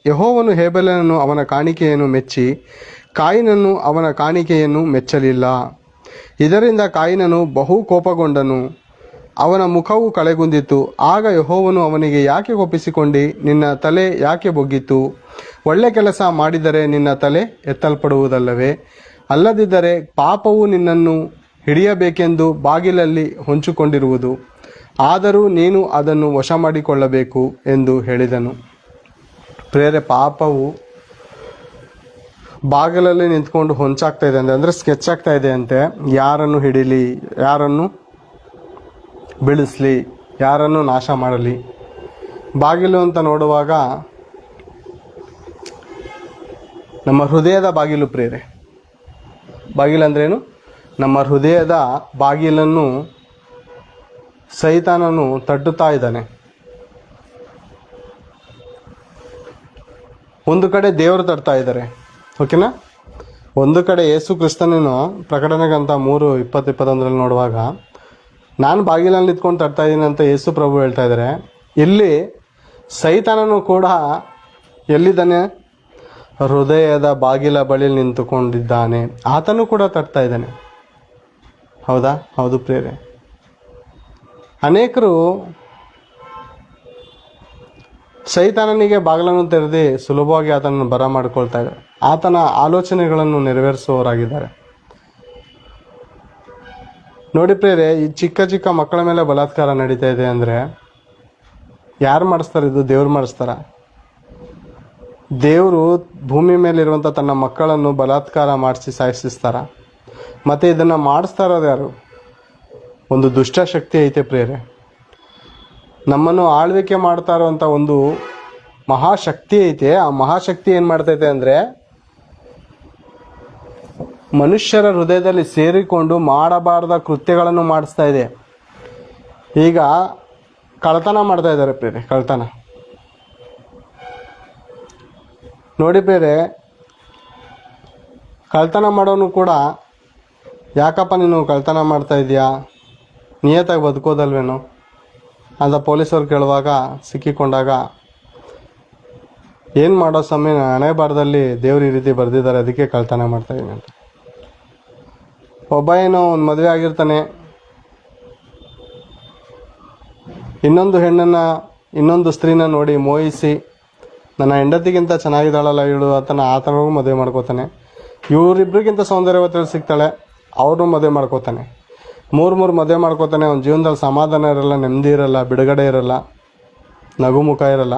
ಯೆಹೋವನು ಹೇಬೆಲನನ್ನು ಅವನ ಕಾಣಿಕೆಯನ್ನು ಮೆಚ್ಚಿ ಕಾಯಿನನ್ನು ಅವನ ಕಾಣಿಕೆಯನ್ನು ಮೆಚ್ಚಲಿಲ್ಲ. ಇದರಿಂದ ಕಾಯಿನನು ಬಹು ಕೋಪಗೊಂಡನು, ಅವನ ಮುಖವು ಕಳೆಗುಂದಿತು. ಆಗ ಯೆಹೋವನು ಅವನಿಗೆ, ಯಾಕೆ ಕೋಪಿಸಿಕೊಂಡಿ? ನಿನ್ನ ತಲೆ ಯಾಕೆ ಬೊಗ್ಗಿತು? ಒಳ್ಳೆ ಕೆಲಸ ಮಾಡಿದರೆ ನಿನ್ನ ತಲೆ ಎತ್ತಲ್ಪಡುವುದಲ್ಲವೇ? ಅಲ್ಲದಿದ್ದರೆ ಪಾಪವು ನಿನ್ನನ್ನು ಹಿಡಿಯಬೇಕೆಂದು ಬಾಗಿಲಲ್ಲಿ ಹೊಂಚಿಕೊಂಡಿರುವುದು. ಆದರೂ ನೀನು ಅದನ್ನು ವಶ ಮಾಡಿಕೊಳ್ಳಬೇಕು ಎಂದು ಹೇಳಿದನು. ಪ್ರೇರೆ, ಪಾಪವು ಬಾಗಿಲಲ್ಲಿ ನಿಂತ್ಕೊಂಡು ಹೊಂಚಾಗ್ತಾ ಇದೆ ಅಂದರೆ ಸ್ಕೆಚ್ ಆಗ್ತಾ ಇದೆ ಅಂತೆ. ಯಾರನ್ನು ಹಿಡೀಲಿ, ಯಾರನ್ನು ಬೀಳಿಸ್ಲಿ, ಯಾರನ್ನು ನಾಶ ಮಾಡಲಿ. ಬಾಗಿಲು ಅಂತ ನೋಡುವಾಗ ನಮ್ಮ ಹೃದಯದ ಬಾಗಿಲು ಪ್ರೇರೆ. ಬಾಗಿಲಂದ್ರೇನು? ನಮ್ಮ ಹೃದಯದ ಬಾಗಿಲನ್ನು ಸೈತಾನನು ತಟ್ಟುತ್ತಾ ಇದ್ದಾನೆ. ಒಂದು ಕಡೆ ದೇವರು ತಡ್ತಾ ಇದ್ದಾರೆ, ಓಕೆನಾ? ಒಂದು ಕಡೆ ಯೇಸು ಕ್ರಿಸ್ತನನ್ನು ಪ್ರಕಟಣೆ ಗ್ರಂಥ 3:20-21 ನೋಡುವಾಗ ನಾನು ಬಾಗಿಲಲ್ಲಿ ನಿಂತ್ಕೊಂಡು ತಡ್ತಾ ಇದ್ದೀನಿ ಅಂತ ಯೇಸು ಪ್ರಭು ಹೇಳ್ತಾ ಇದ್ದಾರೆ. ಇಲ್ಲಿ ಸೈತಾನನು ಕೂಡ ಎಲ್ಲಿದ್ದಾನೆ? ಹೃದಯದ ಬಾಗಿಲ ಬಳಿ ನಿಂತುಕೊಂಡಿದ್ದಾನೆ. ಆತನು ಕೂಡ ತಡ್ತಾ ಇದ್ದಾನೆ. ಹೌದಾ? ಹೌದು ಪ್ರೇರೆ. ಅನೇಕರು ಸೈತಾನನಿಗೆ ಬಾಗಿಲನ್ನು ತೆರೆದು ಸುಲಭವಾಗಿ ಆತನನ್ನು ಬರ ಮಾಡಿಕೊಳ್ತಾ ಇದ್ದಾರೆ. ಆತನ ಆಲೋಚನೆಗಳನ್ನು ನೆರವೇರಿಸುವವರಾಗಿದ್ದಾರೆ. ನೋಡಿ ಪ್ರೇರೆ, ಈ ಚಿಕ್ಕ ಚಿಕ್ಕ ಮಕ್ಕಳ ಮೇಲೆ ಬಲಾತ್ಕಾರ ನಡೀತಾ ಇದೆ ಅಂದರೆ ಯಾರು ಮಾಡಿಸ್ತಾರೆ? ಇದು ದೇವ್ರು ಮಾಡಿಸ್ತಾರ? ದೇವರು ಭೂಮಿ ಮೇಲಿರುವಂಥ ತನ್ನ ಮಕ್ಕಳನ್ನು ಬಲಾತ್ಕಾರ ಮಾಡಿಸಿ ಸಾಯಿಸ್ತಾರ? ಮತ್ತು ಇದನ್ನು ಮಾಡಿಸ್ತಾ ಇರೋದು ಯಾರು? ಒಂದು ದುಷ್ಟ ಶಕ್ತಿ ಐತೆ ಪ್ರೇರೆ. ನಮ್ಮನ್ನು ಆಳ್ವಿಕೆ ಮಾಡ್ತಾ ಇರುವಂಥ ಒಂದು ಮಹಾಶಕ್ತಿ ಐತೆ. ಆ ಮಹಾಶಕ್ತಿ ಏನು ಮಾಡ್ತೈತೆ ಅಂದರೆ ಮನುಷ್ಯರ ಹೃದಯದಲ್ಲಿ ಸೇರಿಕೊಂಡು ಮಾಡಬಾರದ ಕೃತ್ಯಗಳನ್ನು ಮಾಡಿಸ್ತಾ ಇದೆ. ಈಗ ಕಳ್ತನ ಮಾಡ್ತಾ ಇದ್ದಾರೆ ಪ್ರೇರೆ, ಕಳ್ತನ. ನೋಡಿ ಪ್ರೇರೆ, ಕಳ್ತನ ಮಾಡೋನು ಕೂಡ ಯಾಕಪ್ಪ ನೀನು ಕಳ್ತನ ಮಾಡ್ತಾ ಇದೀಯಾ, ನಿಯತ್ತಾಗಿ ಬದುಕೋದಲ್ವೇನೋ ಅಂತ ಪೊಲೀಸವ್ರು ಕೇಳುವಾಗ, ಸಿಕ್ಕಿಕೊಂಡಾಗ ಏನು ಮಾಡೋ ಸಮಯ ಹಣೆ ಬಾರದಲ್ಲಿ ದೇವ್ರು ಈ ರೀತಿ ಬರೆದಿದ್ದಾರೆ, ಅದಕ್ಕೆ ಕಳ್ತನ ಮಾಡ್ತಾಯಿದ್ದೀನಿ ಅಂತ. ಒಬ್ಬ ಏನೋ ಒಂದು ಮದುವೆ ಆಗಿರ್ತಾನೆ, ಇನ್ನೊಂದು ಹೆಣ್ಣನ್ನು, ಇನ್ನೊಂದು ಸ್ತ್ರೀನ ನೋಡಿ ಮೋಹಿಸಿ ನನ್ನ ಹೆಂಡತಿಗಿಂತ ಚೆನ್ನಾಗಿದ್ದಾಳಲ್ಲ ಇವಳು ಆತನಿಗೂ ಮದುವೆ ಮಾಡ್ಕೋತಾನೆ. ಇವರಿಬ್ರಿಗಿಂತ ಸೌಂದರ್ಯವತಳು ಸಿಗ್ತಾಳೆ, ಅವ್ರನ್ನೂ ಮದುವೆ ಮಾಡ್ಕೋತಾನೆ. ಮೂರು ಮದುವೆ ಮಾಡ್ಕೋತಾನೆ. ಅವ್ನ ಜೀವನದಲ್ಲಿ ಸಮಾಧಾನ ಇರಲ್ಲ, ನೆಮ್ಮದಿ ಇರಲ್ಲ, ಬಿಡುಗಡೆ ಇರಲ್ಲ, ನಗುಮುಖ ಇರಲ್ಲ.